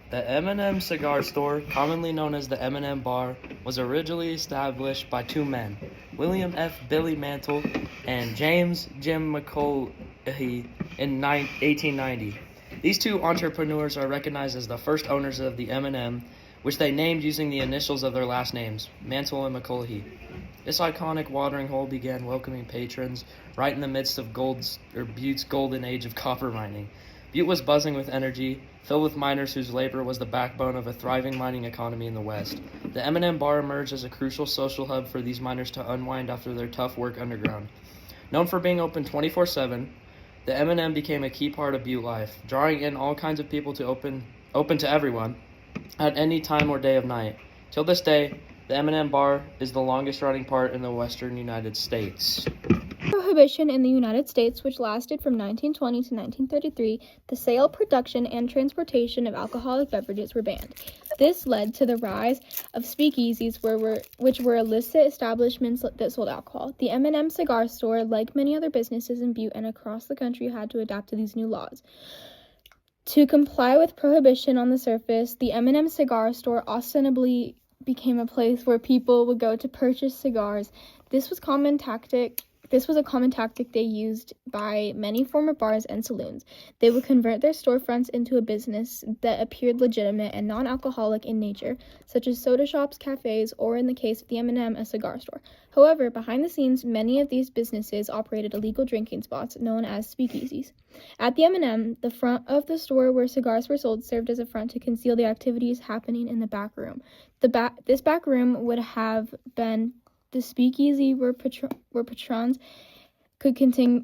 The M&M cigar store, commonly known as the M&M bar, was originally established by two men, William F. Billy Mantle and James Jim McCullough in 1890. These two entrepreneurs are recognized as the first owners of the M&M, which they named using the initials of their last names, Mantle and McCullough. This iconic watering hole began welcoming patrons right in the midst of Butte's golden age of copper mining. Butte was buzzing with energy, filled with miners whose labor was the backbone of a thriving mining economy in the West. The M&M bar emerged as a crucial social hub for these miners to unwind after their tough work underground. Known for being open 24/7, the M&M became a key part of Butte life, drawing in all kinds of people to open to everyone at any time or day of night. Till this day, the M&M bar is the longest running part in the western United States. Prohibition in the United States, which lasted from 1920 to 1933, the sale, production, and transportation of alcoholic beverages were banned. This led to the rise of speakeasies, which were illicit establishments that sold alcohol. The M&M cigar store, like many other businesses in Butte and across the country, had to adapt to these new laws. To comply with prohibition on the surface, the M&M cigar store ostensibly became a place where people would go to purchase cigars. This was a common tactic they used by many former bars and saloons. They would convert their storefronts into a business that appeared legitimate and non-alcoholic in nature, such as soda shops, cafes, or in the case of the M&M, a cigar store. However, behind the scenes, many of these businesses operated illegal drinking spots known as speakeasies. At the M&M, the front of the store where cigars were sold served as a front to conceal the activities happening in the back room. This back room would have been the speakeasy where patrons could continue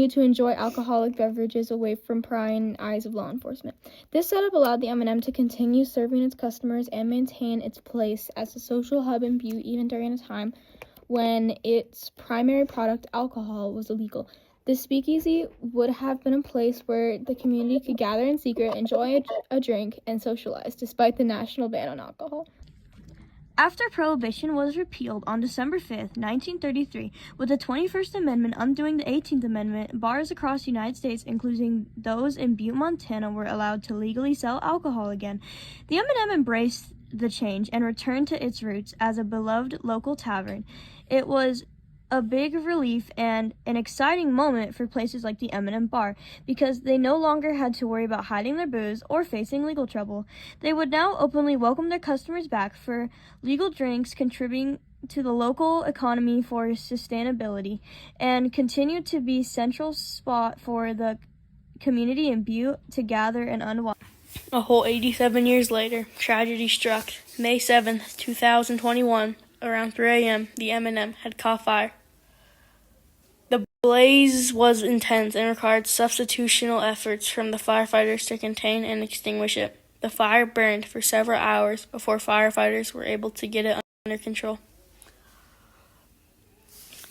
to enjoy alcoholic beverages away from prying eyes of law enforcement. This setup allowed the M&M to continue serving its customers and maintain its place as a social hub in Butte even during a time when its primary product, alcohol, was illegal. The speakeasy would have been a place where the community could gather in secret, enjoy a drink, and socialize, despite the national ban on alcohol. After Prohibition was repealed on December 5, 1933, with the 21st Amendment undoing the 18th Amendment, bars across the United States, including those in Butte, Montana, were allowed to legally sell alcohol again. The M&M embraced the change and returned to its roots as a beloved local tavern. It was a big relief and an exciting moment for places like the M&M bar, because they no longer had to worry about hiding their booze or facing legal trouble. They would now openly welcome their customers back for legal drinks, contributing to the local economy for sustainability, and continue to be a central spot for the community in Butte to gather and unwind. A whole 87 years later, tragedy struck. May 7th, 2021, around 3 a.m., the M&M had caught fire. The blaze was intense and required substitutional efforts from the firefighters to contain and extinguish it. The fire burned for several hours before firefighters were able to get it under control.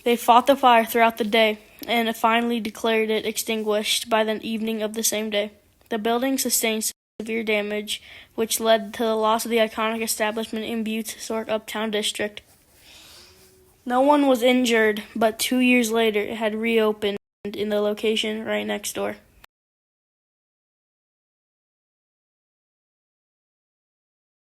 They fought the fire throughout the day and finally declared it extinguished by the evening of the same day. The building sustained severe damage, which led to the loss of the iconic establishment in Butte's historic Uptown district. No one was injured, but 2 years later it had reopened in the location right next door.